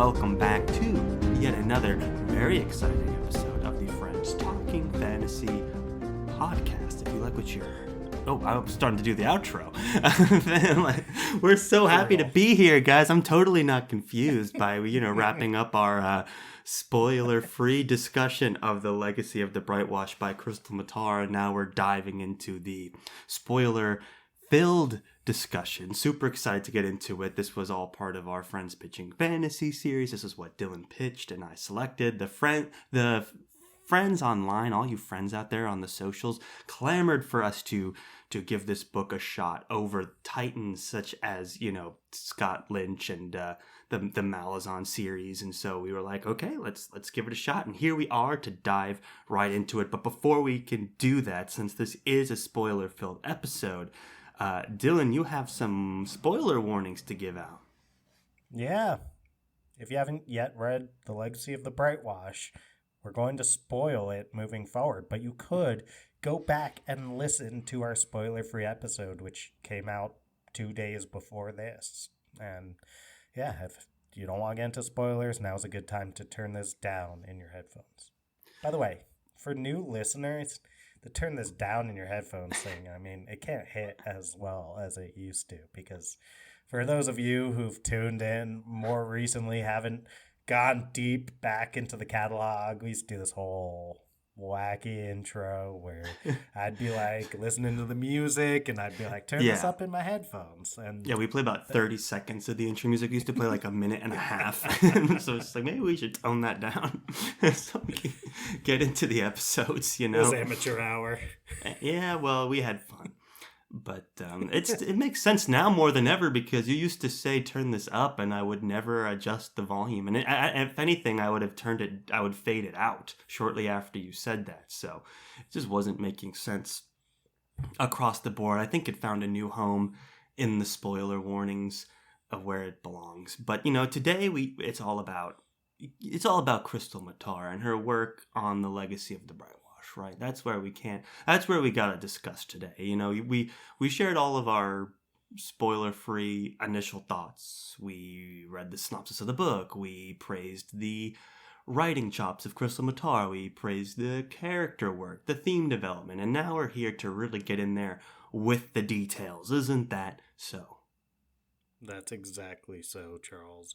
welcome back to yet another very exciting episode of the Friends Talking Fantasy podcast. If you like what you're... Oh, I'm starting to do the outro. We're so happy to be here, guys. I'm totally not confused by, wrapping up our spoiler-free discussion of The Legacy of the Brightwash by Krystle Matar. And now we're diving into the spoiler-filled discussion. Super excited to get into it. This was all part of our Friends Pitching Fantasy series. This is what Dylan pitched and I selected. The friends online, all you friends out there on the socials, clamored for us to give this book a shot over titans such as, Scott Lynch and the Malazan series. And so we were like, okay, let's give it a shot. And here we are to dive right into it. But before we can do that, since this is a spoiler-filled episode, Dylan, you have some spoiler warnings to give out. Yeah. If you haven't yet read The Legacy of the Brightwash, we're going to spoil it moving forward, but you could go back and listen to our spoiler-free episode, which came out 2 days before this. And yeah, if you don't want to get into spoilers, now's a good time to turn this down in your headphones. By the way, for new listeners, the turn this down in your headphones thing, it can't hit as well as it used to, because for those of you who've tuned in more recently, haven't gone deep back into the catalog, we used to do this whole wacky intro where I'd be like listening to the music and I'd be like, turn this up in my headphones. And we play about 30 seconds of the intro music. We used to play like a minute and a half. So it's like, maybe we should tone that down so we can get into the episodes, It was amateur hour. Yeah, well, we had fun. But it makes sense now more than ever, because you used to say turn this up and I would never adjust the volume, and if anything I would fade it out shortly after you said that. So it just wasn't making sense across the board. I think it found a new home in the spoiler warnings of where it belongs. But today it's all about Krystle Matar and her work on The Legacy of the Brightwash. Right, that's where we gotta discuss today. We shared all of our spoiler-free initial thoughts. We read the synopsis of the book. We praised the writing chops of Krystle Matar. We praised the character work, the theme development, and now we're here to really get in there with the details. Isn't that so? That's exactly so, Charles.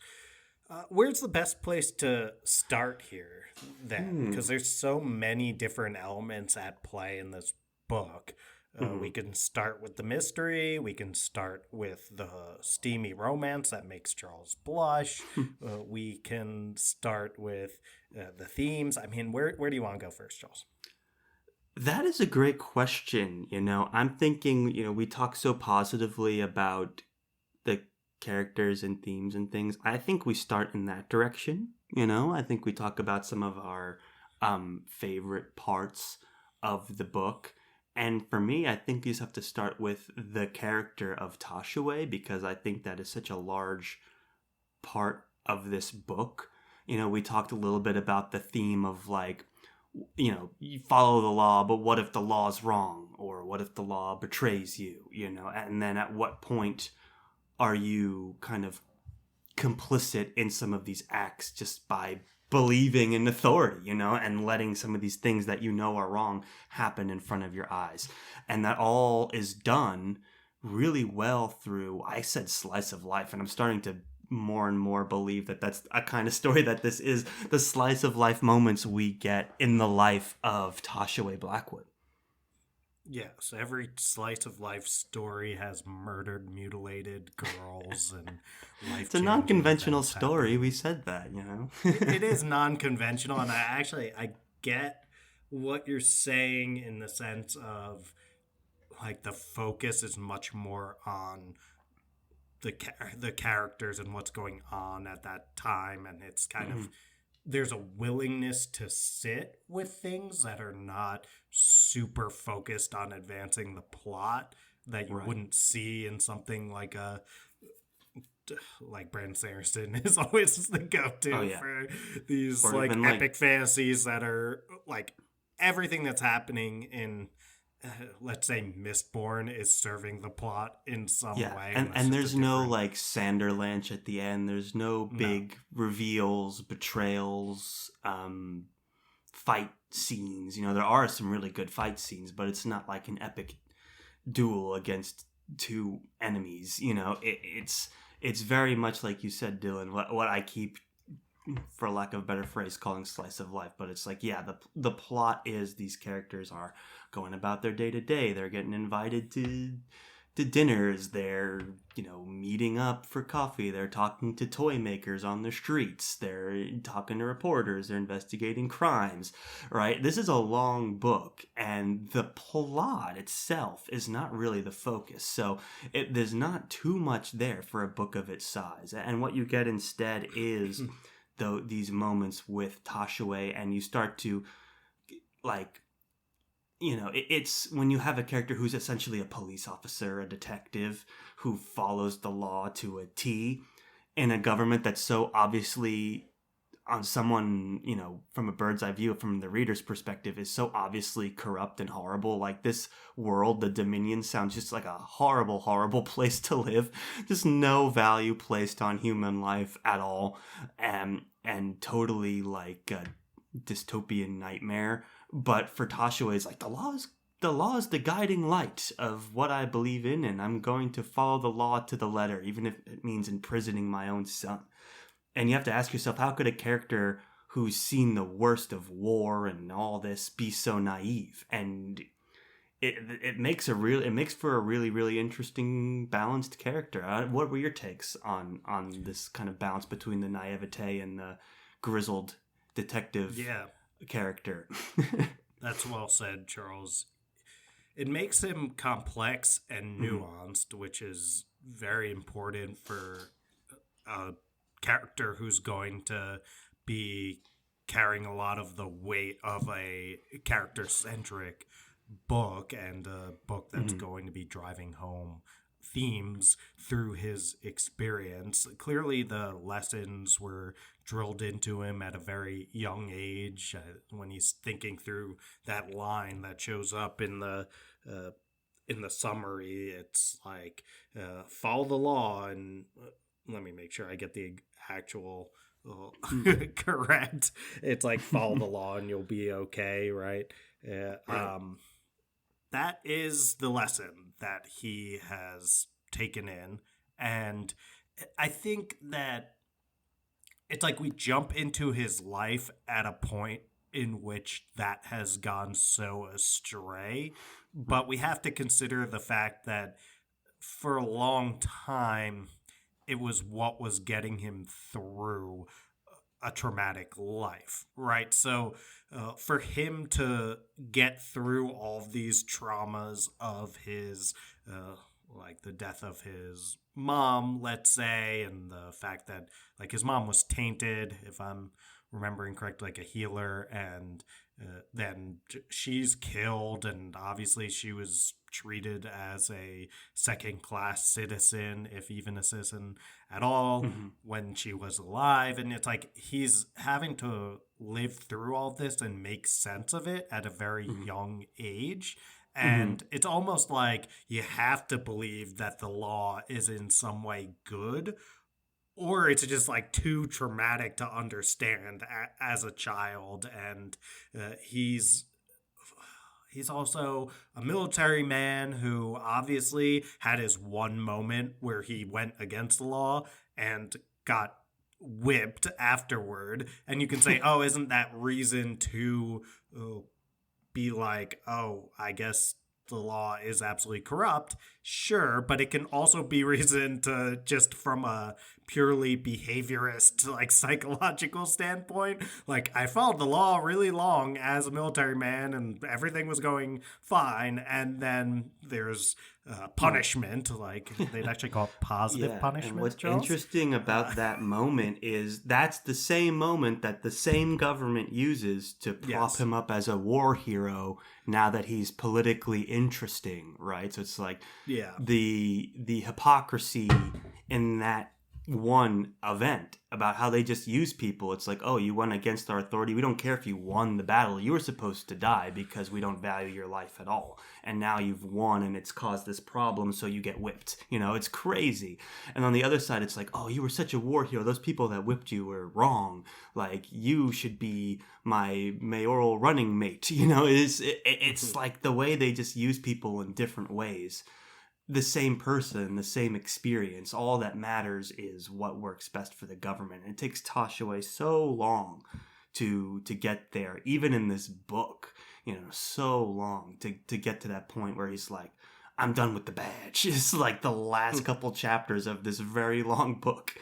Where's the best place to start here, then? Because there's so many different elements at play in this book. We can start with the mystery. We can start with the steamy romance that makes Charles blush. We can start with the themes. Where do you want to go first, Charles? That is a great question. I'm thinking, we talk so positively about the characters and themes and things. I think we start in that direction. I think we talk about some of our favorite parts of the book. And for me, I think you just have to start with the character of Toshaway, because I think that is such a large part of this book. We talked a little bit about the theme of you follow the law, but what if the law's wrong? Or what if the law betrays you? And then at what point are you kind of complicit in some of these acts just by believing in authority, and letting some of these things that are wrong happen in front of your eyes? And that all is done really well through, I said slice of life, and I'm starting to more and more believe that that's a kind of story, that this is the slice of life moments we get in the life of Toshaway Blackwood. Yes, every slice of life story has murdered, mutilated girls and life. It's a non-conventional story. We said that, It is non-conventional, and I get what you're saying in the sense of the focus is much more on the characters and what's going on at that time, and it's kind of there's a willingness to sit with things that are not super focused on advancing the plot that you wouldn't see in something like Brandon Sanderson is always the go-to for these epic fantasies that are everything that's happening in let's say Mistborn is serving the plot in some Yeah, way, and and that's and just a there's no different. like Sanderlanche at the end. There's no No. big reveals, betrayals, fight scenes. There are some really good fight scenes, but it's not like an epic duel against two enemies. It's very much like you said, Dylan. What I keep, for lack of a better phrase, calling slice of life. But it's like, yeah, the plot is these characters are going about their day to day. They're getting invited to dinners. They're meeting up for coffee. They're talking to toy makers on the streets. They're talking to reporters. They're investigating crimes. Right. This is a long book, and the plot itself is not really the focus. So there's not too much there for a book of its size. And what you get instead is these moments with Toshaway, and you start to like it's when you have a character who's essentially a police officer, a detective who follows the law to a T in a government that's so obviously, on someone, from a bird's eye view, from the reader's perspective, is so obviously corrupt and horrible. Like, this world, the Dominion, sounds just like a horrible, horrible place to live. Just no value placed on human life at all. And totally like a dystopian nightmare. But for Tasha, it's like, the law is the guiding light of what I believe in, and I'm going to follow the law to the letter, even if it means imprisoning my own son. And you have to ask yourself, how could a character who's seen the worst of war and all this be so naive? And it makes for a really, really interesting, balanced character. What were your takes on this kind of balance between the naivete and the grizzled detective Yeah, character? that's well said, Charles. It makes him complex and Mhm. nuanced, which is very important for a character who's going to be carrying a lot of the weight of a character centric book, and a book that's Mhm. going to be driving home themes through his experience. Clearly, the lessons were drilled into him at a very young age when he's thinking through that line that shows up uh, in the summary. It's like follow the law, and let me make sure I get the actual correct. It's like follow the law and you'll be okay, right? Right. That is the lesson that he has taken in. And I think that it's like we jump into his life at a point in which that has gone so astray. But we have to consider the fact that for a long time, it was what was getting him through a traumatic life, right? So for him to get through all of these traumas of his, like the death of his mom, let's say, and the fact that like his mom was tainted, if I'm remembering correct, like a healer, and then she's killed, and obviously she was treated as a second class citizen, if even a citizen at all, Mhm. when she was alive. And it's like he's having to live through all this and make sense of it at a very Mhm. young age. Mhm. And it's almost like you have to believe that the law is in some way good, or it's just like too traumatic to understand as a child. And he's also a military man who obviously had his one moment where he went against the law and got whipped afterward. And you can say, oh, isn't that reason to be like, oh, I guess the law is absolutely corrupt? Sure, but it can also be reason to, just from a purely behaviorist, like psychological standpoint, like I followed the law really long as a military man and everything was going fine, and then there's Right. punishment, like they'd actually call it positive Yeah, and punishment, what's Charles. interesting Uh, about that moment is that's the same moment that the same government uses to prop yes. him up as a war hero now that he's politically interesting, right? So it's like Yeah. the hypocrisy in that one event about how they just use people. It's like, oh, you went against our authority. We don't care if you won the battle. You were supposed to die because we don't value your life at all. And now you've won and it's caused this problem, so you get whipped. It's crazy. And on the other side, it's like, oh, you were such a war hero. Those people that whipped you were wrong. Like, you should be my mayoral running mate. It's like the way they just use people in different ways. The same person, the same experience. All that matters is what works best for the government. And it takes Toshaway so long to get there, even in this book, so long to get to that point where he's like, I'm done with the badge. It's like the last couple chapters of this very long book.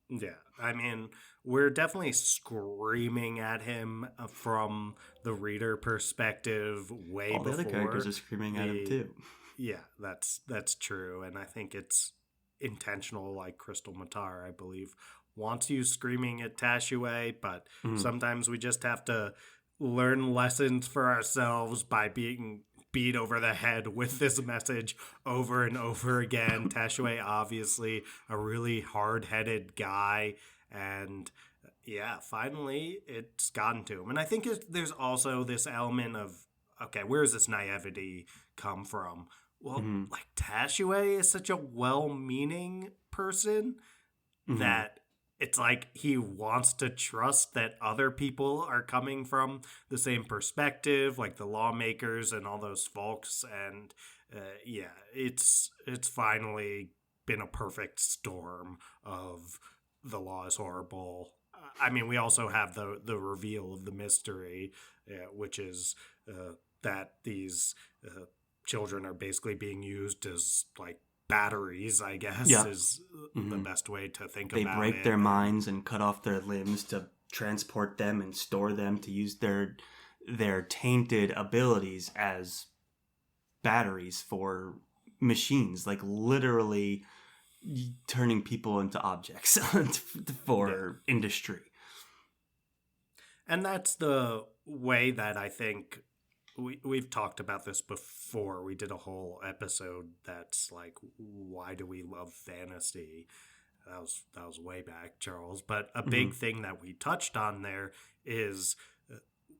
Yeah, I mean, we're definitely screaming at him from the reader perspective way All the before. other characters are screaming at him too. Yeah, that's true, and I think it's intentional. Like Krystle Matar, I believe, wants you screaming at Tashaway, but sometimes we just have to learn lessons for ourselves by being beat over the head with this message over and over again. Tashaway, obviously, a really hard-headed guy, and yeah, finally, it's gotten to him. And I think there's also this element of, okay, where does this naivety come from? Well, like Tashaway is such a well-meaning person that it's like he wants to trust that other people are coming from the same perspective, like the lawmakers and all those folks. And yeah, it's finally been a perfect storm of the law is horrible. I mean, we also have the reveal of the mystery, which is that these children are basically being used as like batteries, I guess, is the best way to think about it. They break their minds and cut off their limbs to transport them and store them, to use their tainted abilities as batteries for machines, like literally turning people into objects for industry. And that's the way that I think we've talked about this before. We did a whole episode that's like, why do we love fantasy? That was way back, Charles. But a big thing that we touched on there is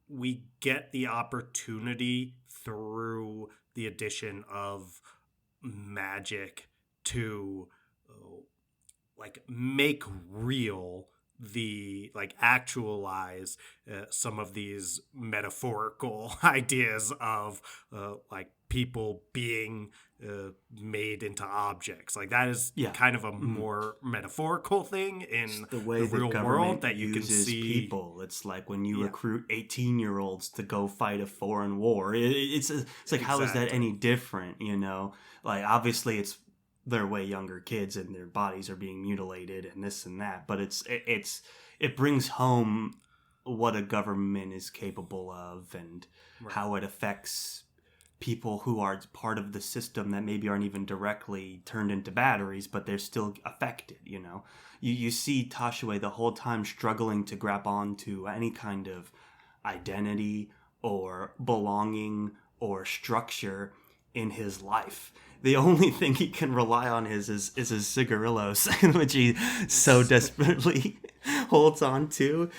we get the opportunity through the addition of magic to like make real actualize some of these metaphorical ideas of like people being made into objects. Like that is kind of a more metaphorical thing in the way the real world that you can see. People, it's like when you recruit 18-year-olds to go fight a foreign war. It's like, how is that any different? Like obviously they're way younger kids and their bodies are being mutilated and this and that, but it brings home what a government is capable of and how it affects people who are part of the system that maybe aren't even directly turned into batteries, but they're still affected. You see Toshaway the whole time struggling to grab on to any kind of identity or belonging or structure in his life. The only thing he can rely on is his cigarillos, which he so desperately holds on to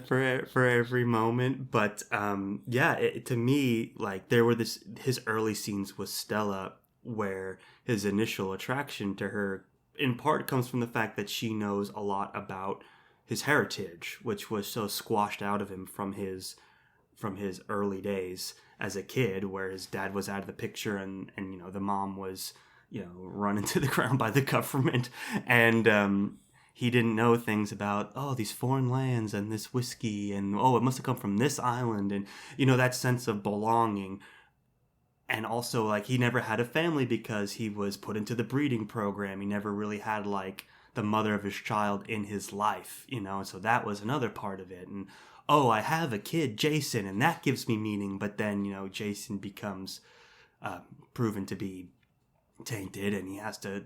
for every moment. But to me, like there were his early scenes with Stella, where his initial attraction to her, in part, comes from the fact that she knows a lot about his heritage, which was so squashed out of him from his early days as a kid, where his dad was out of the picture and the mom was run into the ground by the government, and he didn't know things about these foreign lands and this whiskey and it must have come from this island, and that sense of belonging. And also, like, he never had a family because he was put into the breeding program. He never really had like the mother of his child in his life, and so that was another part of it. And I have a kid, Jason, and that gives me meaning. But then, Jason becomes proven to be tainted, and he has to,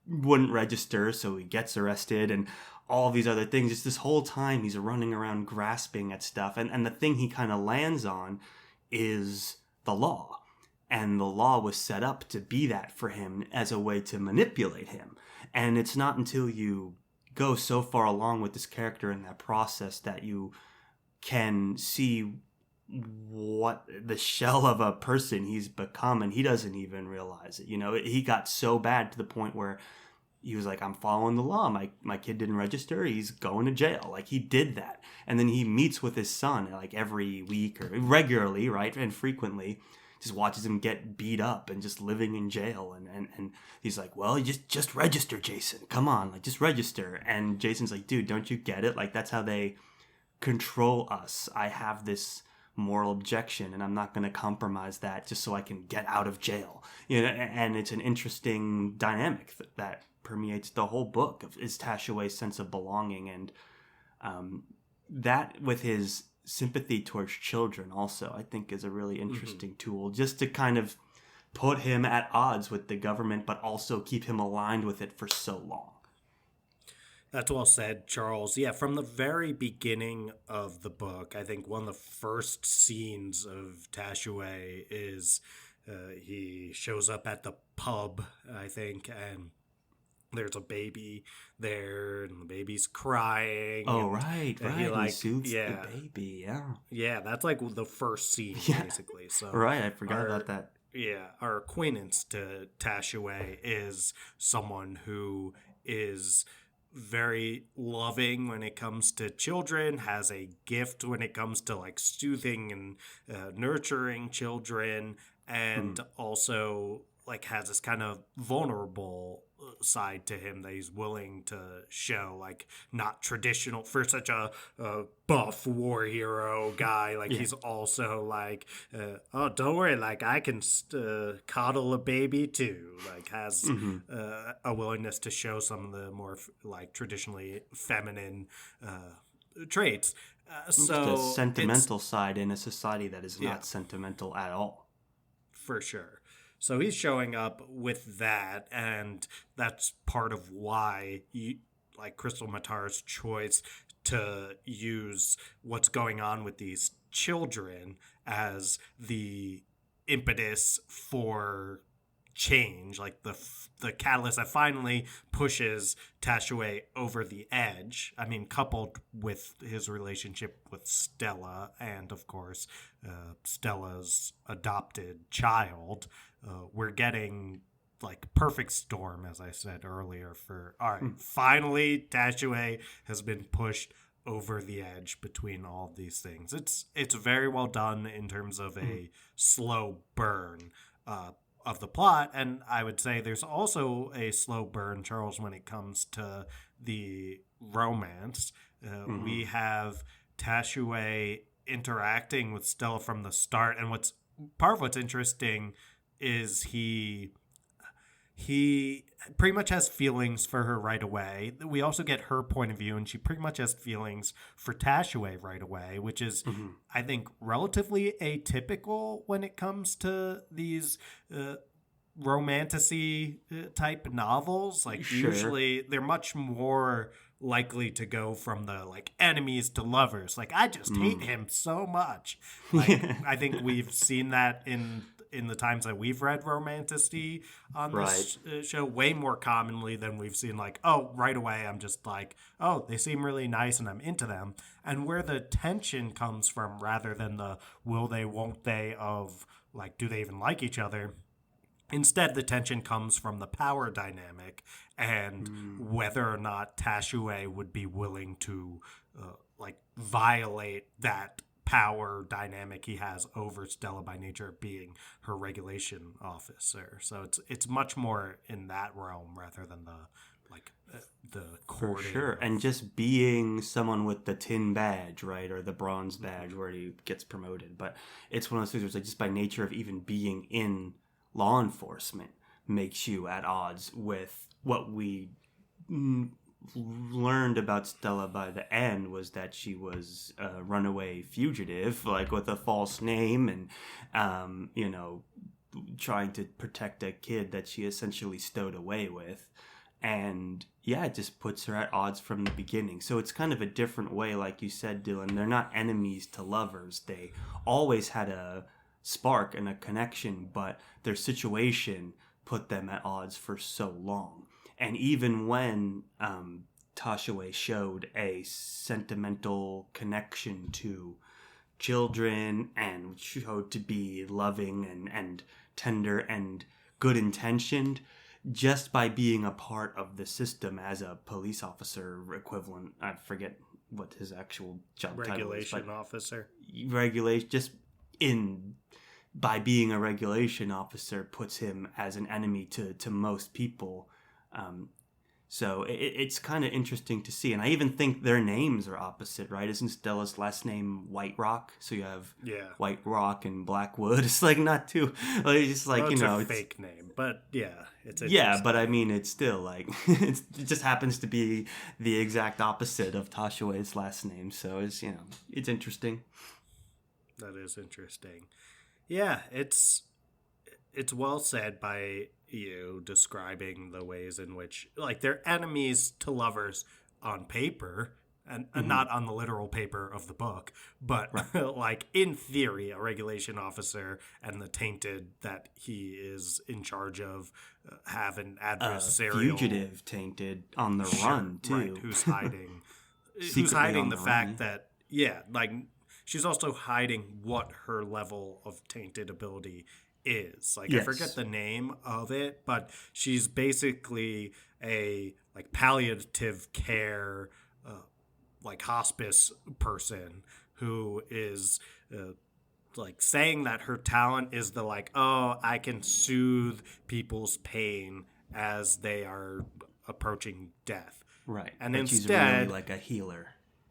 wouldn't register, so he gets arrested, and all these other things. Just this whole time he's running around grasping at stuff. And the thing he kind of lands on is the law. And the law was set up to be that for him as a way to manipulate him. And it's not until you go so far along with this character in that process that you can see what the shell of a person he's become, and he doesn't even realize it. He got so bad to the point where he was like, I'm following the law. My kid didn't register. He's going to jail. Like, he did that. And then he meets with his son like every week or regularly, right? And frequently just watches him get beat up and just living in jail. And he's like, well, just register, Jason. Come on, like, just register. And Jason's like, dude, don't you get it? Like, that's how they control us. I have this moral objection, and I'm not going to compromise that just so I can get out of jail. And it's an interesting dynamic that permeates the whole book is Tashaway's sense of belonging, and that with his sympathy towards children also, I think, is a really interesting tool, just to kind of put him at odds with the government, but also keep him aligned with it for so long. That's well said, Charles. Yeah, from the very beginning of the book, I think one of the first scenes of Tashaway is he shows up at the pub, I think, and there's a baby there, and the baby's crying. Oh, right. He soothes the baby, yeah. Yeah, that's like the first scene, basically. So right, I forgot about that. Yeah, our acquaintance to Tashaway is someone who is very loving when it comes to children, has a gift when it comes to like soothing and nurturing children, and also like has this kind of vulnerable side to him that he's willing to show, like not traditional for such a buff war hero guy. Like he's also like, oh, don't worry, like I can coddle a baby too. Like has a willingness to show some of the more like traditionally feminine traits. So the sentimental side in a society that is not sentimental at all. For sure. So he's showing up with that, and that's part of why, like Krystle Matar's choice to use what's going on with these children as the impetus for change, like the catalyst that finally pushes Tashaway over the edge. I mean, coupled with his relationship with Stella and, of course, Stella's adopted child, we're getting like perfect storm, as I said earlier, for all right, finally Tashaway has been pushed over the edge between all of these things. It's very well done in terms of a slow burn of the plot, and I would say there's also a slow burn, Charles, when it comes to the romance. We have Tashaway interacting with Stella from the start, and part of what's interesting is he pretty much has feelings for her right away. We also get her point of view, and she pretty much has feelings for Tashaway right away, which is, I think, relatively atypical when it comes to these romantasy type novels. Like, usually they're much more likely to go from the like enemies to lovers. Like, I just hate him so much. Like, I think we've seen that in the times that we've read romantasy on this show way more commonly than we've seen like, oh, right away I'm just like, oh, they seem really nice and I'm into them. And where the tension comes from rather than the will they, won't they of like, do they even like each other? Instead, the tension comes from the power dynamic and whether or not Tashaway would be willing to like violate that power dynamic he has over Stella by nature of being her regulation officer. So it's much more in that realm rather than the courting. For sure. And just being someone with the tin badge, right, or the bronze badge where he gets promoted. But it's one of those things where it's like just by nature of even being in law enforcement makes you at odds with what we learned about Stella by the end was that she was a runaway fugitive, like with a false name and, trying to protect a kid that she essentially stowed away with. And yeah, it just puts her at odds from the beginning. So it's kind of a different way, like you said, Dylan. They're not enemies to lovers. They always had a spark and a connection, but their situation put them at odds for so long. And even when Tashaway showed a sentimental connection to children and showed to be loving and tender and good intentioned, just by being a part of the system as a police officer equivalent, I forget what his actual job title is, Regulation officer. Regulation, just in by being a regulation officer puts him as an enemy to most people. So it's kind of interesting to see. And I even think their names are opposite, right? Isn't Stella's last name White Rock? So you have White Rock and Blackwood. It's like not too, like, it's like, well, it's a fake name, but it's yeah, but I mean, it's still like, it just happens to be the exact opposite of Tashaway's last name. So it's, it's interesting. That is interesting. Yeah, it's well said by you describing the ways in which, like, they're enemies to lovers on paper and not on the literal paper of the book, but like in theory, a regulation officer and the tainted that he is in charge of have an adversarial fugitive tainted on the run too, right, who's hiding who's hiding the fact that like she's also hiding what her level of tainted ability is. Like, I forget the name of it, but she's basically a like palliative care like hospice person who is like saying that her talent is the like, oh, I can soothe people's pain as they are approaching death. Right. And but instead, she's really like a healer.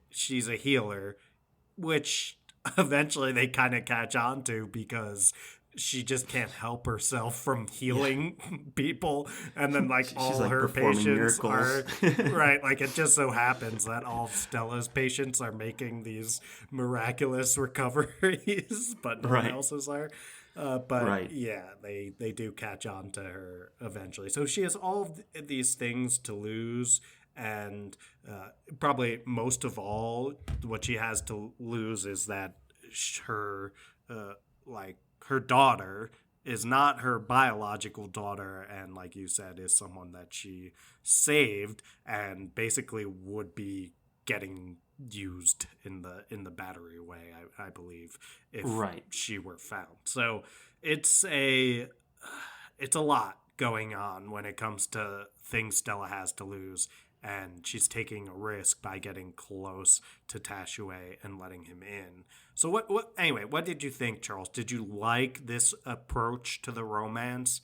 She's a healer, which eventually they kind of catch on to because she just can't help herself from healing people, and then like all like her patients miracles. are right. Like, it just so happens that all of Stella's patients are making these miraculous recoveries, but no one else's are. But they do catch on to her eventually. So she has all of these things to lose, and probably most of all, what she has to lose is that her her daughter is not her biological daughter, and like you said, is someone that she saved and basically would be getting used in the battery way, I believe, if she were found. So it's a lot going on when it comes to things Stella has to lose, and she's taking a risk by getting close to Tashaway and letting him in. So what did you think, Charles? Did you like this approach to the romance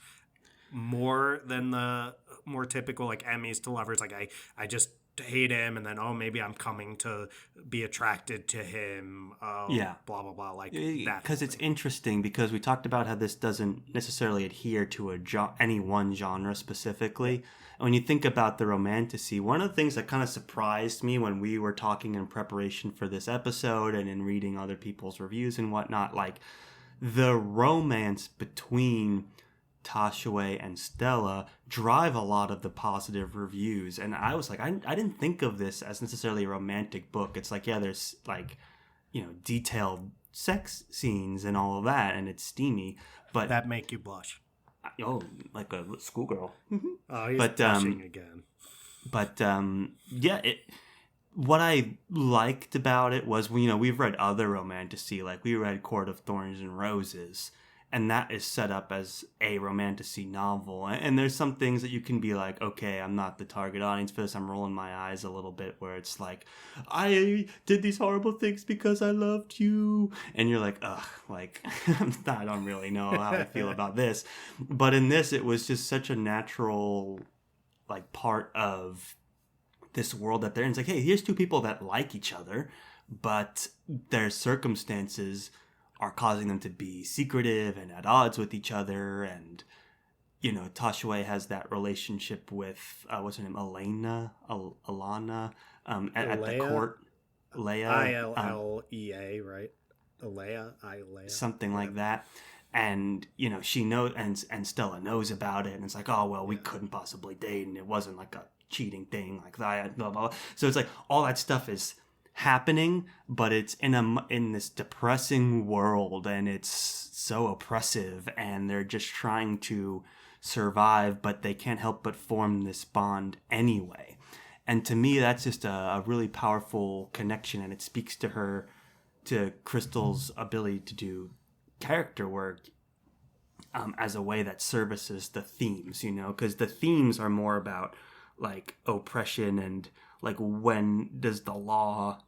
more than the more typical like enemies to lovers? Like, I just hate him, and then maybe I'm coming to be attracted to him. Blah blah blah, like that. Because it's interesting because we talked about how this doesn't necessarily adhere to any one genre specifically. And when you think about the romantasy, one of the things that kind of surprised me when we were talking in preparation for this episode and in reading other people's reviews and whatnot, like the romance between Tashaway and Stella drive a lot of the positive reviews. And I was like, I didn't think of this as necessarily a romantic book. It's like, there's like, detailed sex scenes and all of that, and it's steamy. But that make you blush. Oh, like a schoolgirl. Oh, he's blushing again. But what I liked about it was, we've read other romantasy, like we read Court of Thorns and Roses, and that is set up as a romantasy novel. And there's some things that you can be like, okay, I'm not the target audience for this. I'm rolling my eyes a little bit, where it's like, I did these horrible things because I loved you. And you're like, ugh, like, I don't really know how I feel about this. But in this, it was just such a natural, like, part of this world that they're in. It's like, hey, here's two people that like each other, but their circumstances are causing them to be secretive and at odds with each other. And Tashaway has that relationship with what's her name, Alana at the court. Leia, Illea, right? Alea, something like that. And she knows, and Stella knows about it, and it's like, oh well, we couldn't possibly date, and it wasn't like a cheating thing like that, blah blah blah. So it's like all that stuff is happening, but it's in this depressing world, and it's so oppressive, and they're just trying to survive, but they can't help but form this bond anyway. And to me, that's just a really powerful connection, and it speaks to her, to Krystle's ability to do character work as a way that services the themes, because the themes are more about like oppression and like when does the law,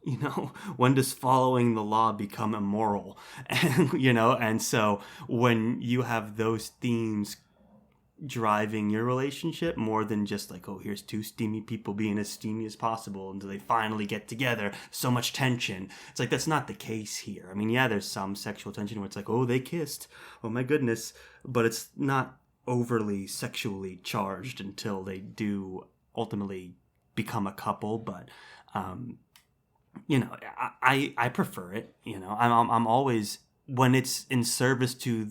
when does following the law become immoral, and and so when you have those themes driving your relationship more than just like, oh, here's two steamy people being as steamy as possible until they finally get together, so much tension. It's like, that's not the case here. I mean, yeah, there's some sexual tension where it's like, oh, they kissed, oh my goodness, but it's not overly sexually charged until they do ultimately become a couple. But I prefer it. I'm always, when it's in service to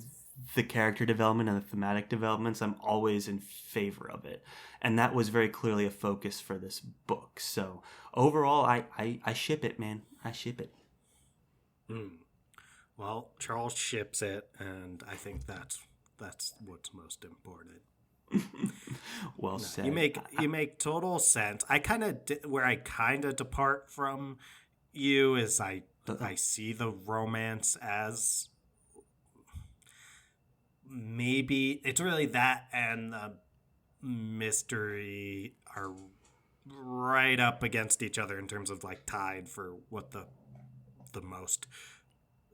the character development and the thematic developments, I'm always in favor of it, and that was very clearly a focus for this book. So overall, I ship it, man. I ship it. Well, Charles ships it, and I think that's what's most important. Well said. You make total sense. I kind of where I kind of depart from you is I see the romance as maybe it's really that and the mystery are right up against each other in terms of like tied for what the most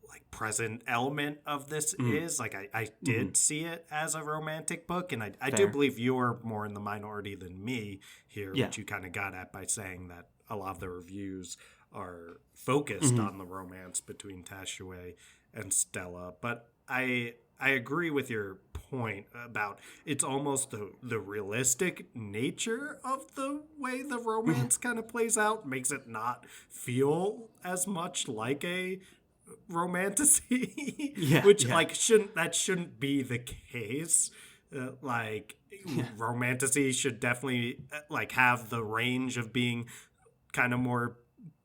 like present element of this is. Like I did see it as a romantic book, and I do believe you're more in the minority than me here, which you kind of got at by saying that a lot of the reviews are focused on the romance between Tashue and Stella. But I agree with your point about it's almost the realistic nature of the way the romance kind of plays out makes it not feel as much like a romantasy, which like shouldn't be the case. Romantasy should definitely like have the range of being kind of more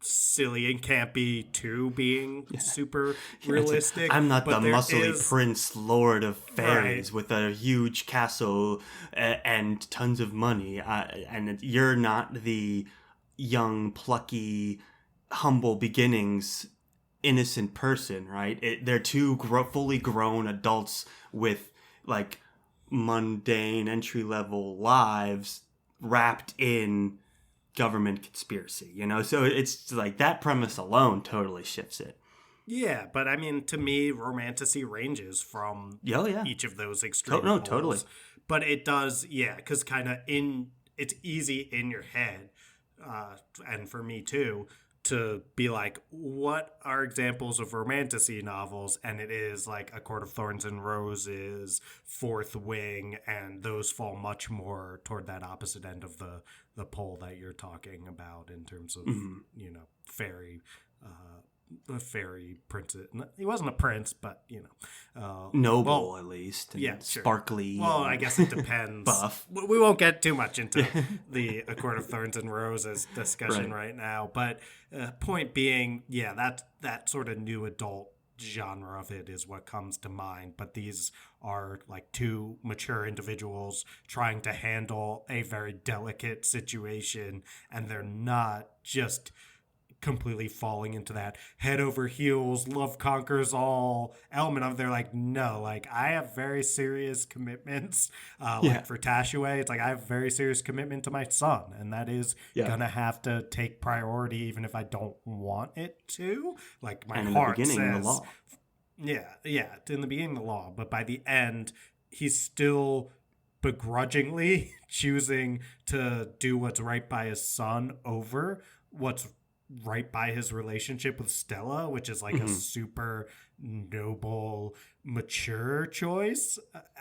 silly and campy to being super realistic. I'm not the muscly prince lord of fairies with a huge castle and tons of money, and you're not the young, plucky, humble beginnings innocent person, right? They're two fully grown adults with like mundane entry-level lives wrapped in government conspiracy, so it's like that premise alone totally shifts it. Yeah, but I mean, to me, romantasy ranges from each of those extreme poles. Totally. But it does, because kind of it's easy in your head, and for me too, to be like, what are examples of romantasy novels? And it is like A Court of Thorns and Roses, Fourth Wing, and those fall much more toward that opposite end of the pole that you're talking about in terms of, fairy, a fairy princess. He wasn't a prince, but, noble, at least. And sure. Sparkly. Well, I guess it depends. Buff. We won't get too much into the A Court of Thorns and Roses discussion right now. But point being, that sort of new adult genre of it is what comes to mind. But these are like two mature individuals trying to handle a very delicate situation, and they're not just completely falling into that head over heels, love conquers all element of. They're like, no, like I have very serious commitments. Like for Tashue, it's like I have a very serious commitment to my son, and that is gonna have to take priority even if I don't want it to. Like my heart says, the law. In the beginning of the law, but by the end, he's still begrudgingly choosing to do what's right by his son over what's right by his relationship with Stella, which is like a super noble, mature choice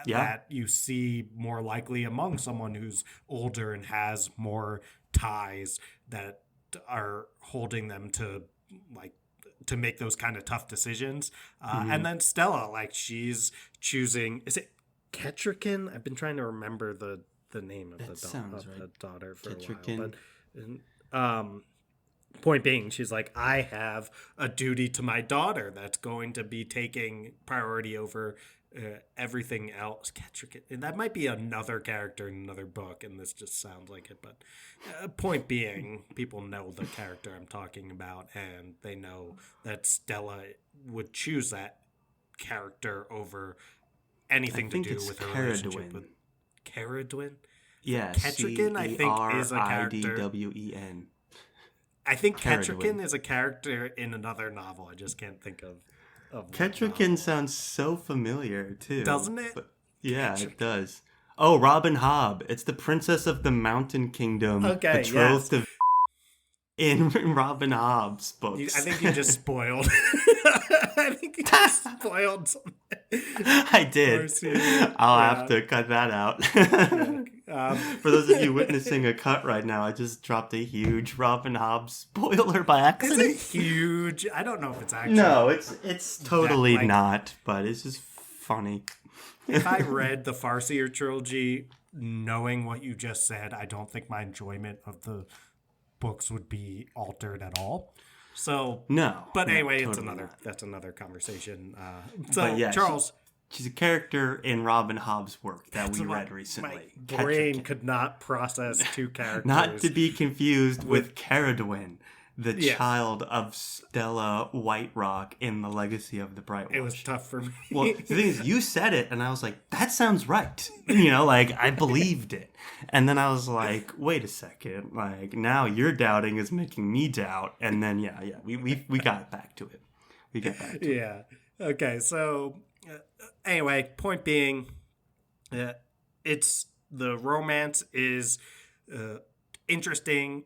that you see more likely among someone who's older and has more ties that are holding them to like to make those kind of tough decisions. And then Stella, like she's choosing, is it Ketrican? I've been trying to remember the name of the daughter for a while. But Point being, she's like, I have a duty to my daughter that's going to be taking priority over everything else. And that might be another character in another book, and this just sounds like it. But point being, people know the character I'm talking about, and they know that Stella would choose that character over I anything to think do it's with her relationship with Caradwin. Caradwin. Yeah, Ketrigan, I think, is a character. Ceridwen. I think Caradwin. Ketrigan is a character in another novel. I just can't think of what Ketrigan novel. sounds so familiar too. Doesn't it? But yeah, it Ketrigan. does. Oh, Robin Hobb. It's the Princess of the Mountain Kingdom, Okay, betrothed yes. to in Robin Hobb's I books. think you just spoiled. I think you just spoiled something. I did. I'll have Yeah. to cut that out. Yeah. For those of you witnessing a cut right now, I just dropped a huge Robin Hobb spoiler by Is it accident. huge? I don't know if it's actually. No, it's totally like- not, but it's just funny. If I read the Farseer trilogy, knowing what you just said, I don't think my enjoyment of the books would be altered at all. So No. But no, anyway, totally not. that's another conversation. So But yeah, Charles, she's a character in Robin Hobb's work that that's we what read recently. my brain Ketrigan. could not process two characters. Not to be confused with Caradwin, the Yes. child of Stella Whiterock in The Legacy of the Brightwash. It was tough for me. Well, the thing is, you said it, and I was like, that sounds right. You know, like, I believed it. And then I was like, wait a second. Like, now your doubting is making me doubt. And then, yeah, we got back to it. We got back to it. Yeah. Okay. So anyway, point being, it's the romance is interesting,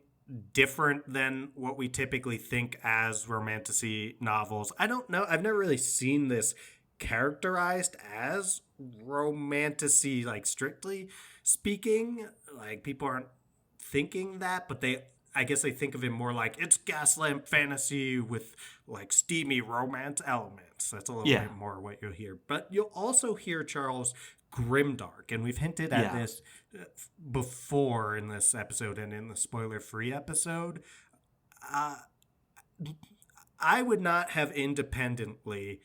different than what we typically think as romantasy novels. I don't know. I've never really seen this characterized as romantasy, like strictly speaking. Like people aren't thinking that, but I guess they think of it more like it's gaslamp fantasy with like steamy romance elements. That's a little Yeah. bit more what you'll hear. But you'll also hear, Charles, grimdark, and we've hinted at Yeah. this before in this episode and in the spoiler-free episode. I would not have independently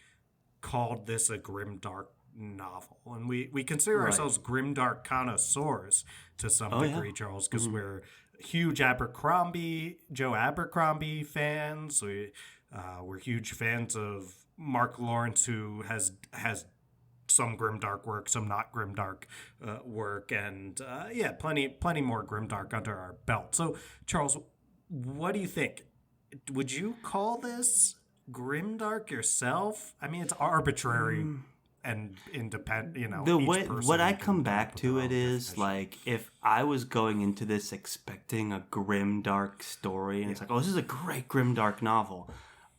called this a grimdark novel, and we consider Right. ourselves grimdark connoisseurs to some Oh, degree, yeah. Charles, because we're huge Joe Abercrombie fans. We're huge fans of Mark Lawrence, who has some grimdark work, some not grimdark work, and plenty more grimdark under our belt. So, Charles, what do you think? Would you call this grimdark yourself? I mean, it's arbitrary and independent. You know, The each way person what I can come up back with to their it own is definition. like if I was going into this expecting a grim dark story and it's like, oh, this is a great grim dark novel,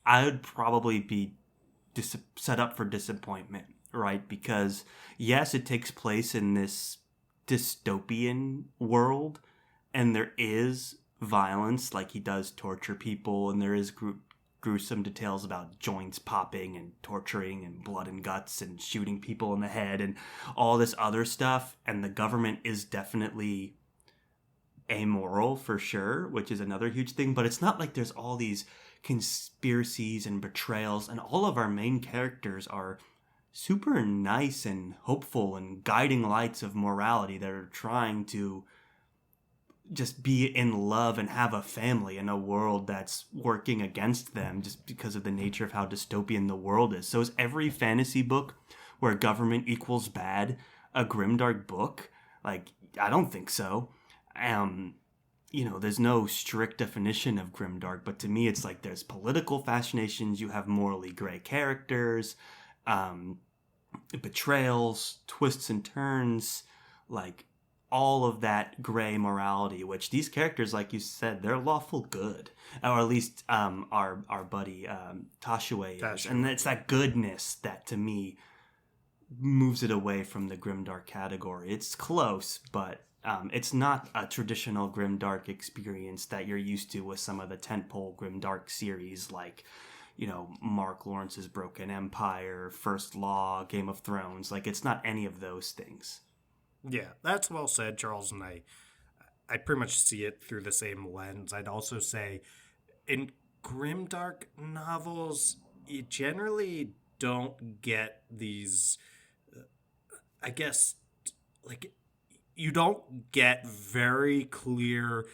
I would probably be set up for disappointment, right? Because yes, it takes place in this dystopian world, and there is violence, like he does torture people, and there is gruesome details about joints popping and torturing and blood and guts and shooting people in the head and all this other stuff. And the government is definitely amoral for sure, which is another huge thing. But it's not like there's all these conspiracies and betrayals, and all of our main characters are super nice and hopeful and guiding lights of morality that are trying to just be in love and have a family in a world that's working against them just because of the nature of how dystopian the world is. So is every fantasy book where government equals bad a grimdark book? Like, I don't think so. There's no strict definition of grimdark, but to me it's like there's political fascinations, you have morally gray characters, betrayals, twists and turns, like all of that gray morality, which these characters, like you said, they're lawful good, or at least our buddy Tashue is, and it's that goodness that to me moves it away from the grimdark category. It's close, but it's not a traditional grimdark experience that you're used to with some of the tentpole grimdark series, like Mark Lawrence's Broken Empire, First Law, Game of Thrones. Like, it's not any of those things. Yeah, that's well said, Charles, and I pretty much see it through the same lens. I'd also say in grimdark novels, you generally don't get these, I guess, like, you don't get very clear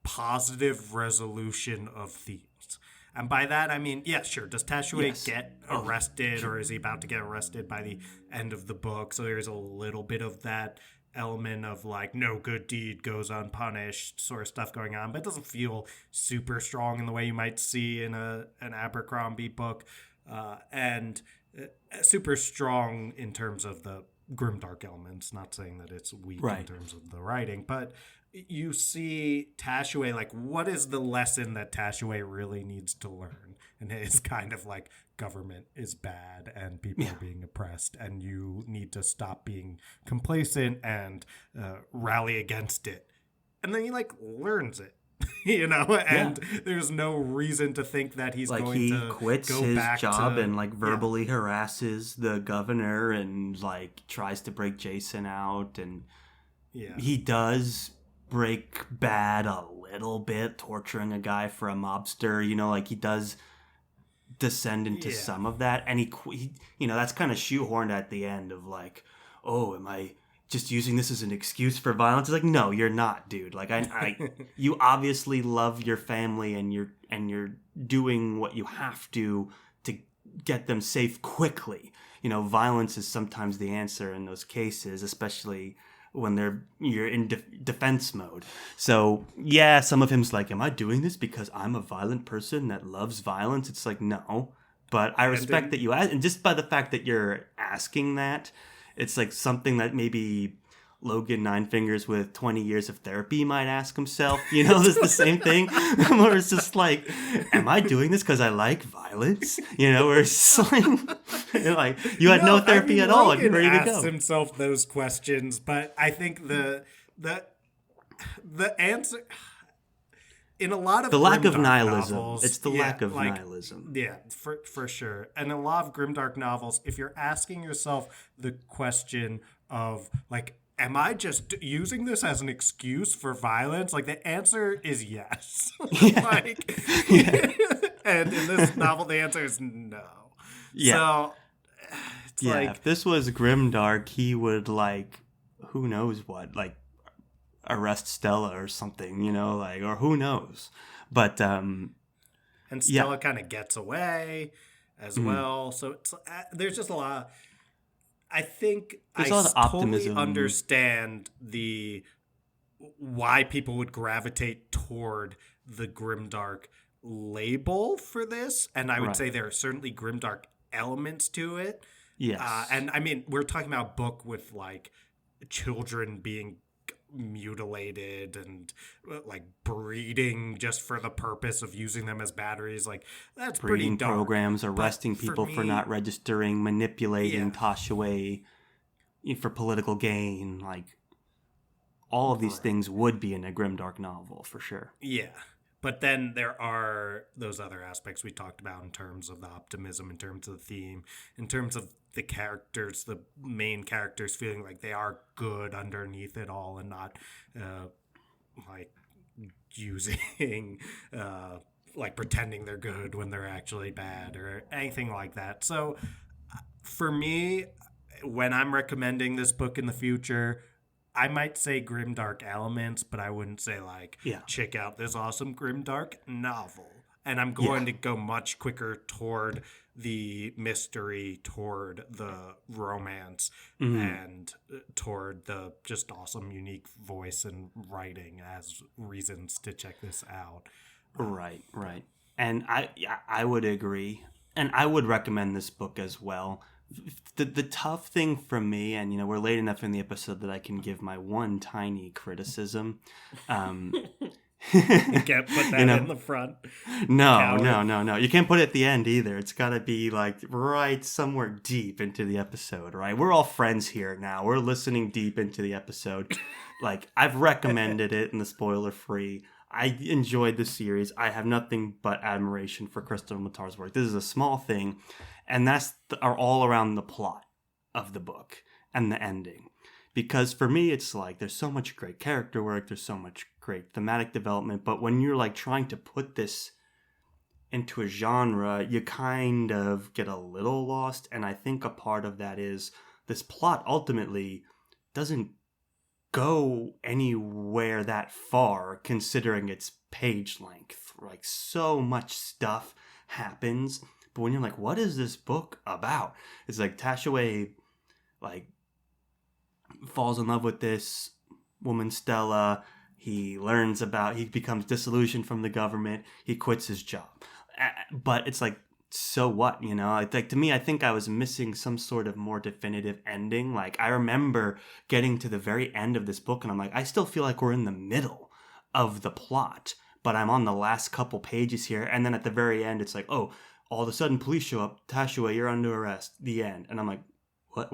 positive resolution of themes. And by that, I mean, yeah, sure. Does Tashue Yes. get Oh, arrested, sure. or is he about to get arrested by the end of the book? So there's a little bit of that element of like no good deed goes unpunished sort of stuff going on, but it doesn't feel super strong in the way you might see in an Abercrombie book, and super strong in terms of the grimdark elements. Not saying that it's weak in Right. terms of the writing, but you see Tashue, like, what is the lesson that Tashue really needs to learn? And it's kind of like government is bad and people Yeah. are being oppressed, and you need to stop being complacent and rally against it. And then he like learns it, Yeah. and there's no reason to think that he's Like going he to quits go his back job to, and like yeah, verbally harasses the governor and like tries to break Jason out, and yeah, he does break bad a little bit, torturing a guy for a mobster, like he does descend into yeah. some of that, and he that's kind of shoehorned at the end of like, oh, am I just using this as an excuse for violence? It's like, no, you're not, dude. Like you obviously love your family, and you're doing what you have to get them safe quickly. Violence is sometimes the answer in those cases, especially when you're in defense mode. So yeah, some of him's like, am I doing this because I'm a violent person that loves violence? It's like, no, but I And respect in that you ask, and just by the fact that you're asking that, it's like something that maybe Logan Nine Fingers with 20 years of therapy might ask himself. This is the same thing. Where it's just like, am I doing this because I like violence? Where it's like you had no No, I therapy mean at all and you're Logan ready to asks go. himself those questions, but I think the the answer in a lot The of lack of grimdark nihilism. novels, It's the yeah, lack of like, nihilism. yeah, for sure. And a lot of grimdark novels, if you're asking yourself the question of like, am I just using this as an excuse for violence? Like the answer is yes. Yeah. Like, Yeah. and in this novel, the answer is no. Yeah. So it's Yeah. like, If this was grimdark, he would like, who knows what, like arrest Stella or something, like, or who knows. But and yeah. Stella kind of gets away as Mm. well. So it's there's just a lot. I think There's a lot of totally optimism. understand the why people would gravitate toward the grimdark label for this, and I would Right. say there are certainly grimdark elements to it. Yes. And I mean, we're talking about a book with like children being mutilated and like breeding just for the purpose of using them as batteries. Like that's pretty Breeding dark. programs, But arresting for people for not me, registering, manipulating yeah, Toshaway for political gain, like all of these right. things would be in a grimdark novel for sure. Yeah. But then there are those other aspects we talked about in terms of the optimism, in terms of the theme, in terms of the characters, the main characters feeling like they are good underneath it all and not like using, like pretending they're good when they're actually bad or anything like that. So for me, when I'm recommending this book in the future, I might say grimdark elements, but I wouldn't say like Yeah. check out this awesome grimdark novel. And I'm Yeah. going to go much quicker toward the mystery, toward the romance, Mm. and toward the just awesome, unique voice and writing as reasons to check this out. Right, right. And I would agree. And I would recommend this book as well. The tough thing for me, and we're late enough in the episode that I can give my one tiny criticism. Um, You can't put that in the front. no, Coward. no, no, no. You can't put it at the end either. It's got to be like right somewhere deep into the episode, right? We're all friends here now. We're listening deep into the episode. Like I've recommended it in the spoiler free. I enjoyed the series. I have nothing but admiration for Krystle Matar's work. This is a small thing, and are all around the plot of the book and the ending. Because for me, it's like there's so much great character work, there's so much great thematic development, but when you're like trying to put this into a genre, you kind of get a little lost. And I think a part of that is this plot ultimately doesn't go anywhere that far considering its page length. Like, so much stuff happens. But when you're like, what is this book about? It's like Tashaway, like, falls in love with this woman, Stella. He becomes disillusioned from the government. He quits his job. But it's like, so what, you know? Like, to me, I think I was missing some sort of more definitive ending. Like, I remember getting to the very end of this book, and I'm like, I still feel like we're in the middle of the plot, but I'm on the last couple pages here. And then at the very end, it's like, oh, all of a sudden, police show up. Tashua, you're under arrest. The end. And I'm like, what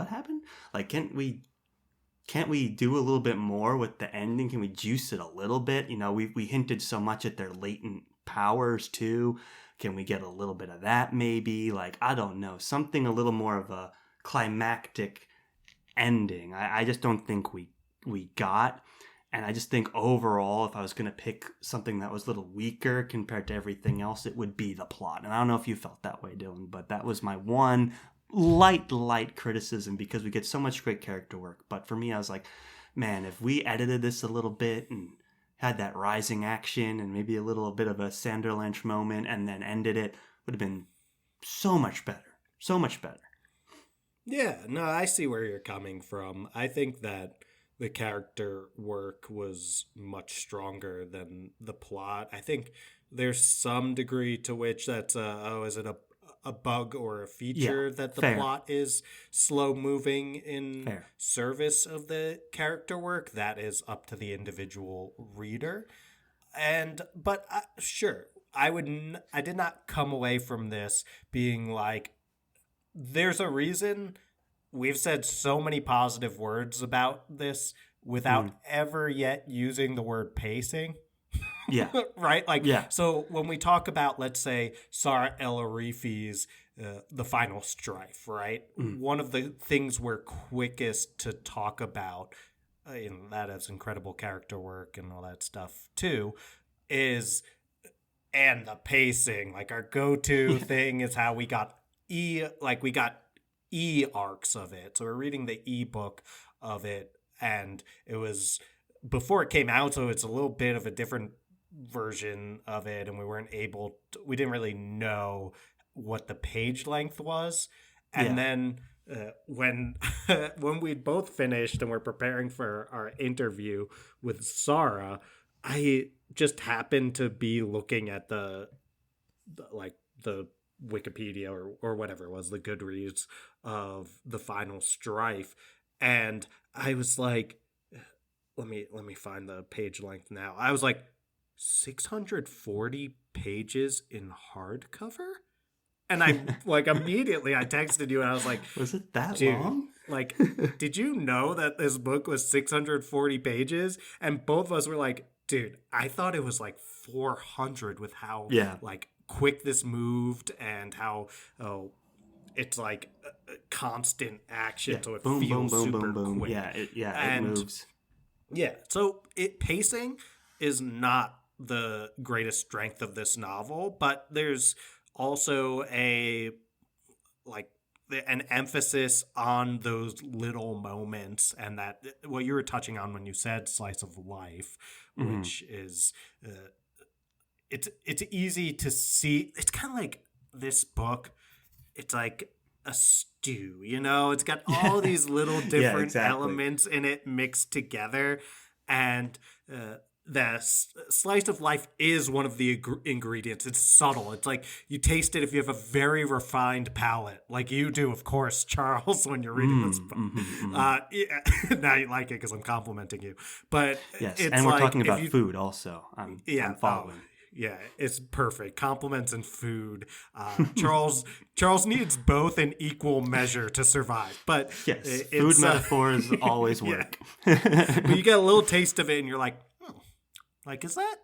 happened? Like, can't we do a little bit more with the ending? Can we juice it a little bit? You know, we hinted so much at their latent powers too. Can we get a little bit of that maybe? Like, I don't know, something a little more of a climactic ending. I just don't think we got. And I just think overall, if I was going to pick something that was a little weaker compared to everything else, it would be the plot. And I don't know if you felt that way, Dylan, but that was my one light criticism, because we get so much great character work. But for me, I was like, man, if we edited this a little bit and had that rising action and maybe a little bit of a Sanderlanche moment and then ended it, would have been so much better. So much better. Yeah, no, I see where you're coming from. I think that the character work was much stronger than the plot. I think there's some degree to which that's is it a bug or a feature that the plot is slow moving in service of the character work. That is up to the individual reader. But sure, I did not come away from this being like, there's a reason we've said so many positive words about this without ever yet using the word pacing. Yeah. Right? Like, so when we talk about, let's say, Sarah El-Arifi's The Final Strife, right? One of the things we're quickest to talk about, that has incredible character work and all that stuff too, and the pacing. Like, our go-to thing is how we got E arcs of it. So we're reading the E book of it, and it was before it came out, so it's a little bit of a different version of it, and we didn't really know what the page length was. And then when we'd both finished and we're preparing for our interview with Sarah, I just happened to be looking at the Wikipedia or whatever it was, the Goodreads of The Final Strife, and I was like, let me find the page length now. I was like, 640 pages in hardcover? And I immediately I texted you and I was like, was it that dude, long? Like, did you know that this book was 640 pages? And both of us were like, dude, I thought it was like 400 with how quick this moved and how it's like a constant action, so it feels super quick. It moves. Yeah, so pacing is not the greatest strength of this novel, but there's also an emphasis on those little moments, and that what you were touching on when you said slice of life, which is it's easy to see. It's kind of like this book. It's like a stew, you know? It's got all these little different elements in it mixed together, and the slice of life is one of the ingredients. It's subtle. It's like you taste it if you have a very refined palate, like you do, of course, Charles, when you're reading this book. Now you like it because I'm complimenting you. But yes, it's and we're talking about food also. I'm following. Yeah, it's perfect. Compliments and food. Charles needs both in equal measure to survive. But yes, food metaphors always work. But you get a little taste of it, and you're like, like, is that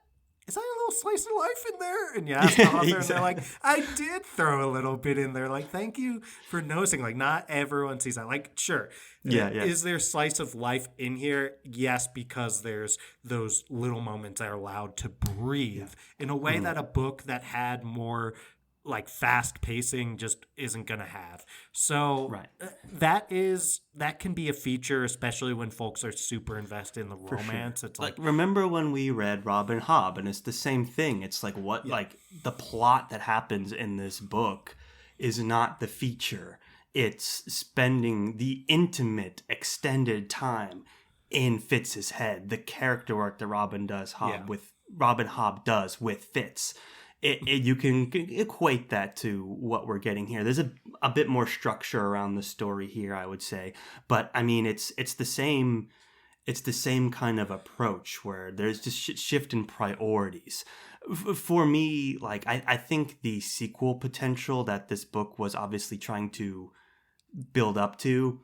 is that a little slice of life in there? And you ask the author, and they're like, Exactly. I did throw a little bit in there. Like, thank you for noticing. Like, not everyone sees that. Like, sure, Yeah, yeah. is there slice of life in here? Yes, because there's those little moments that are allowed to Yeah. breathe in a way Mm, that a book that had more like fast pacing just isn't gonna have. So right. that can be a feature, especially when folks are super invested in the For sure. romance. It's Like, like, remember when we read Robin Hobb, and it's the same thing. It's like what, yeah, like, the plot that happens in this book is not the feature. It's spending the intimate, extended time in Fitz's head. The character work that yeah, Robin Hobb does with Fitz. You can equate that to what we're getting here. There's a bit more structure around the story here, I would say, but I mean, it's the same kind of approach where there's just shift in priorities. For me, like, I think the sequel potential that this book was obviously trying to build up to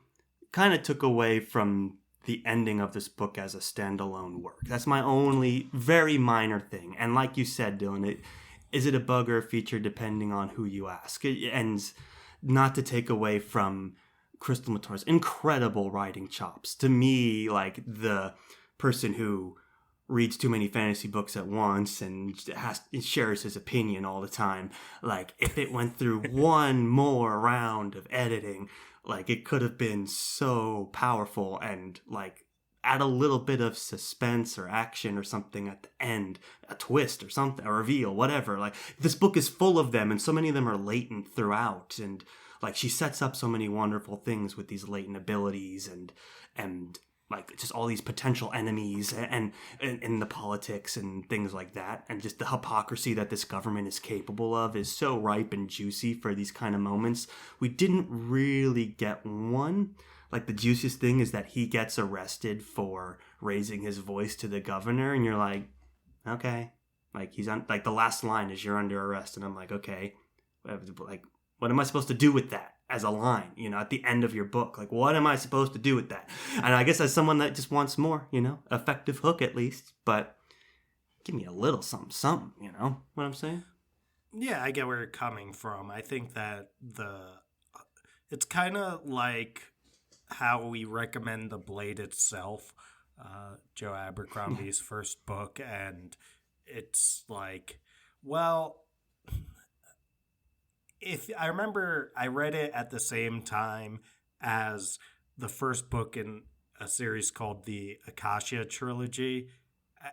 kind of took away from the ending of this book as a standalone work. That's my only very minor thing. And like you said, Dylan, is it a bug or a feature depending on who you ask? And not to take away from Krystle Matar's incredible writing chops. To me, like, the person who reads too many fantasy books at once and shares his opinion all the time, like, if it went through one more round of editing, like, it could have been so powerful and, like, add a little bit of suspense or action or something at the end, a twist or something, a reveal, whatever. Like, this book is full of them, and so many of them are latent throughout, and like, she sets up so many wonderful things with these latent abilities and like, just all these potential enemies and the politics and things like that, and just the hypocrisy that this government is capable of is so ripe and juicy for these kind of moments. We didn't really get one. Like, the juiciest thing is that he gets arrested for raising his voice to the governor, and you're like, okay, like, he's on, like, the last line is, you're under arrest, and I'm like, okay, like, what am I supposed to do with that as a line, at the end of your book? Like, what am I supposed to do with that? And I guess as someone that just wants more, effective hook at least, but give me a little something, something, what I'm saying? yeah, I get where you're coming from. I think that it's kind of like how we recommend the Blade itself, Joe Yeah. Abercrombie's first book, and it's like, well, if I remember, I read it at the same time as the first book in a series called the Acacia Trilogy,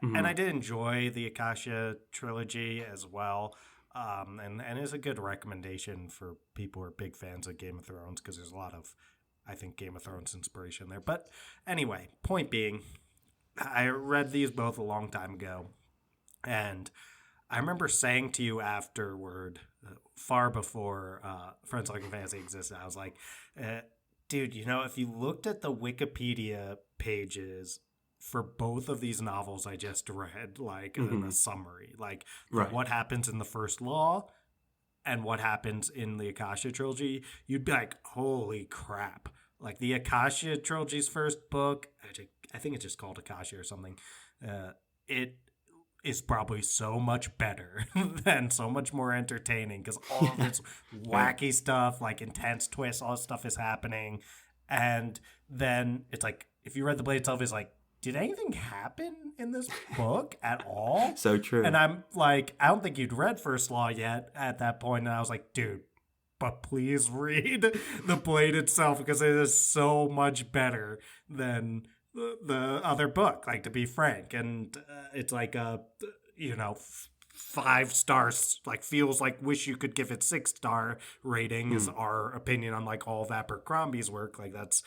and I Mm-hmm. did enjoy the Acacia Trilogy as well. And is a good recommendation for people who are big fans of Game of Thrones, because there's a lot of, I think, Game of Thrones inspiration there. But anyway, point being, I read these both a long time ago, and I remember saying to you afterward, far before Friends Talking Fantasy existed, I was like, uh, dude, if you looked at the Wikipedia pages for both of these novels I just read, like in a Mm-hmm. summary, like Right. what happens in the first law and what happens in the Akasha trilogy, you'd be like, holy crap. Like the Akasha trilogy's first book, I think it's just called Akasha or something. It is probably so much better and so much more entertaining, because all of Yeah. this Right. wacky stuff, like intense twists, all this stuff is happening. And then it's like, if you read the Blade itself, it's like, did anything happen in this book at all? So And true. I'm like, I don't think you'd read First Law yet at that point. And I was like, dude, but please read the Blade itself, because it is so much better than the other book, like, to be frank. And it's like a, 5 stars, like, feels like, wish you could give it 6-star rating is Mm. our opinion on, like, all of Abercrombie's work. Like, that's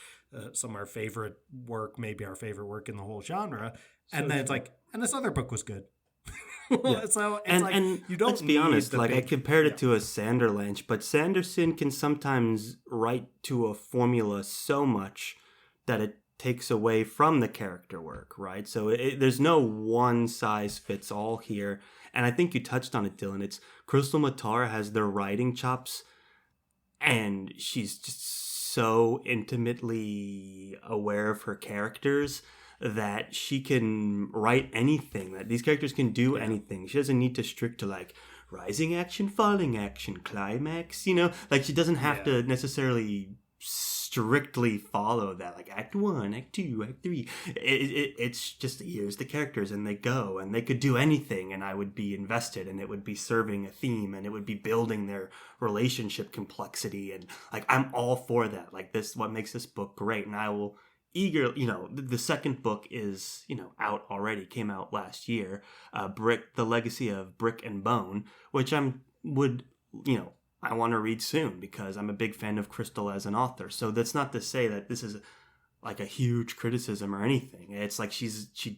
some of our favorite work, maybe our favorite work in the whole genre. And So then it's true. like, and this other book was good. Yeah. So it's And like, and you let's don't be need honest, the like, I big, compared yeah. it to a Sanderlanche, but Sanderson can sometimes write to a formula so much that it takes away from the character work, right? So there's no one size fits all here. And I think you touched on it, Dylan. It's Krystle Matar has the writing chops, and she's just so intimately aware of her characters that she can write anything, that these characters can do Yeah. anything. She doesn't need to strict to like rising action, falling action, climax, you know? Like she doesn't have Yeah. to necessarily strictly follow that, like act 1, act 2, act 3. It's just here's the characters and they go and they could do anything and I would be invested and it would be serving a theme and it would be building their relationship complexity, and like I'm all for that. Like this what makes this book great, and I will eager, you know, the second book is, you know, out already, came out last year, the Legacy of Brick and Bone, which I want to read soon because I'm a big fan of Krystle as an author. So that's not to say that this is like a huge criticism or anything. It's like she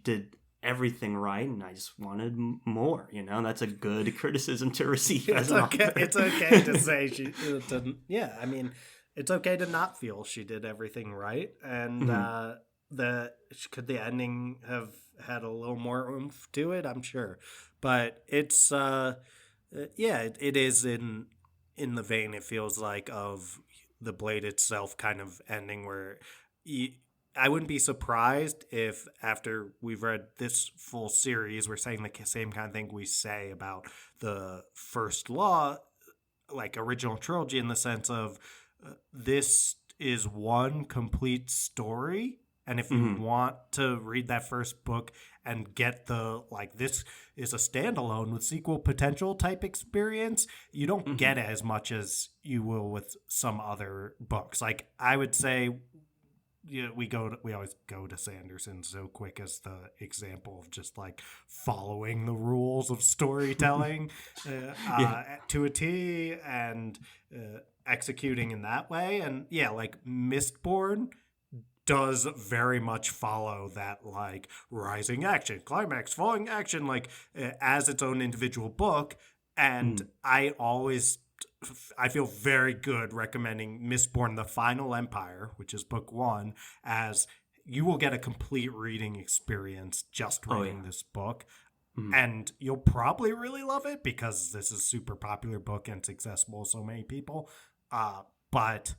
did everything right, and I just wanted more. You know, that's a good criticism to receive as an author. It's okay to say she didn't. Yeah, I mean, it's okay to not feel she did everything right, and could the ending have had a little more oomph to it? I'm sure, but it's it is in the vein, it feels like, of the Blade itself kind of ending, where I wouldn't be surprised if after we've read this full series, we're saying the same kind of thing we say about the First Law, like original trilogy, in the sense of this is one complete story. And if you want to read that first book and get the, like, this is a standalone with sequel potential type experience, you don't get it as much as you will with some other books. Like, I would say, we always go to Sanderson so quick as the example of just like following the rules of storytelling to a T, and executing in that way. And yeah, like Mistborn does very much follow that, like, rising action, climax, falling action, like as its own individual book. And I feel very good recommending Mistborn: The Final Empire, which is book 1, as you will get a complete reading experience just reading this book. And you'll probably really love it because this is a super popular book and it's accessible to so many people. But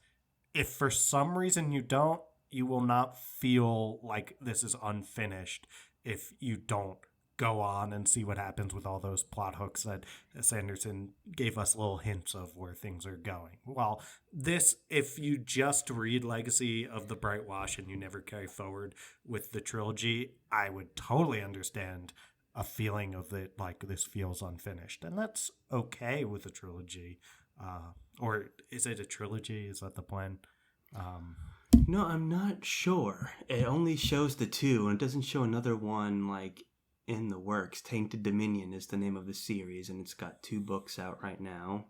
if for some reason you don't, you will not feel like this is unfinished if you don't go on and see what happens with all those plot hooks that Sanderson gave us little hints of where things are going. Well, this, if you just read Legacy of the Brightwash and you never carry forward with the trilogy, I would totally understand a feeling of it, like this feels unfinished. And that's okay with a trilogy. Or is it a trilogy? Is that the plan? No, I'm not sure. It only shows the 2, and it doesn't show another one like in the works. Tainted Dominion is the name of the series, and it's got 2 books out right now.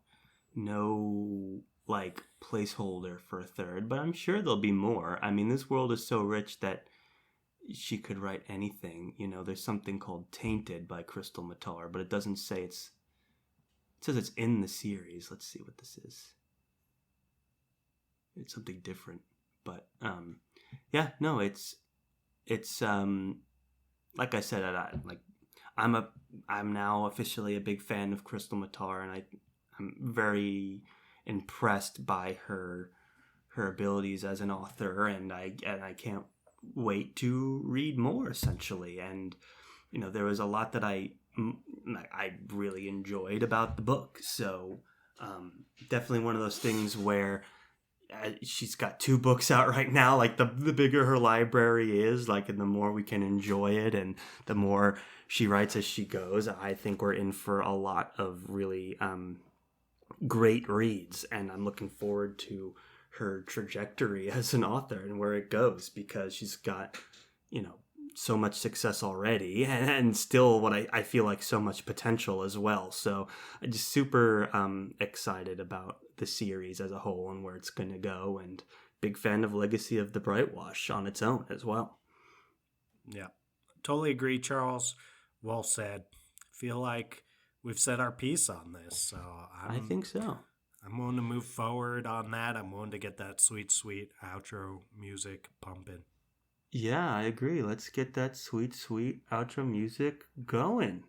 No like placeholder for a third, but I'm sure there'll be more. I mean, this world is so rich that she could write anything. You know, there's something called Tainted by Krystle Matar, but it doesn't say it says it's in the series. Let's see what this is. It's something different. But it's like I said, I'm now officially a big fan of Krystle Matar, and I'm very impressed by her abilities as an author, and I can't wait to read more, essentially. And you know, there was a lot that I really enjoyed about the book, so definitely one of those things where she's got 2 books out right now. Like the bigger her library is, like, and the more we can enjoy it, and the more she writes as she goes, I think we're in for a lot of really great reads, and I'm looking forward to her trajectory as an author and where it goes, because she's got, you know, so much success already, and still what I feel like so much potential as well. So I'm just super excited about the series as a whole and where it's going to go, and big fan of Legacy of the Brightwash on its own as well. Yeah, totally agree, Charles. Well said. Feel like we've said our piece on this, so I think so. I'm willing to move forward on that. I'm willing to get that sweet, sweet outro music pumping. Yeah, I agree. Let's get that sweet, sweet outro music going.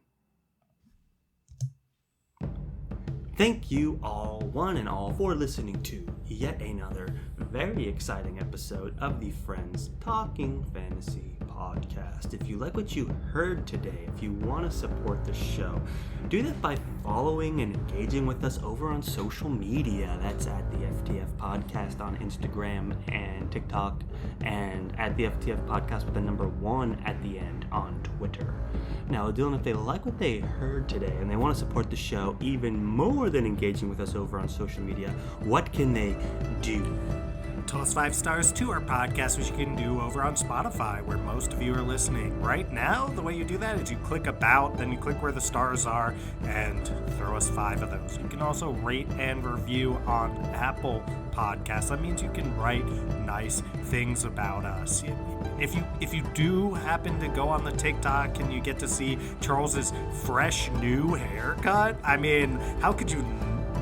Thank you all, one and all, for listening to yet another very exciting episode of the Friends Talking Fantasy Podcast. podcast. If you like what you heard today, if you want to support the show, do that by following and engaging with us over on social media. That's at the FTF Podcast on Instagram and TikTok, and at the FTF Podcast with the number 1 at the end on Twitter. Now, Dylan, if they like what they heard today and they want to support the show even more than engaging with us over on social media, what can they do? Toss 5 stars to our podcast, which you can do over on Spotify, where most of you are listening. Right now, the way you do that is you click About, then you click where the stars are, and throw us 5 of those. You can also rate and review on Apple Podcasts. That means you can write nice things about us. If you do happen to go on the TikTok and you get to see Charles's fresh new haircut, I mean, how could you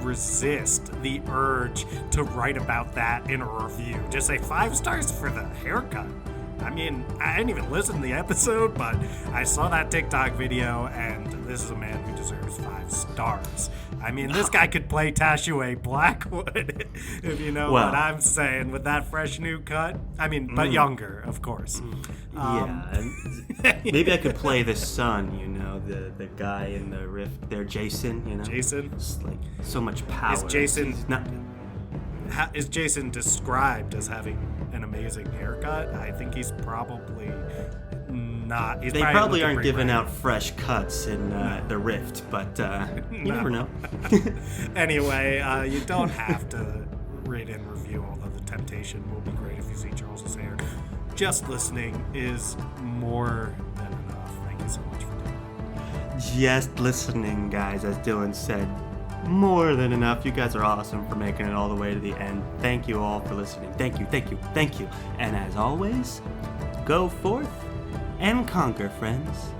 resist the urge to write about that in a review? Just say 5 stars for the haircut. I mean, I didn't even listen to the episode, but I saw that TikTok video, and this is a man who deserves 5 stars. I mean, this guy could play Tashue Blackwood, if you know what I'm saying, with that fresh new cut. I mean, but younger, of course. Maybe I could play the son, you know, the guy in the rift there, Jason, you know? Jason? It's like so much power. Is Jason described as having an amazing haircut? I think he's probably not. They probably aren't giving out fresh cuts in the rift, but you never know. Anyway, you don't have to rate and review, although the temptation will be great if you see Charles's hair. Just listening is more than enough. Thank you so much for doing it. Just listening, guys, as Dylan said. More than enough. You guys are awesome for making it all the way to the end. Thank you all for listening. Thank you, thank you, thank you. And as always, go forth and conquer, friends.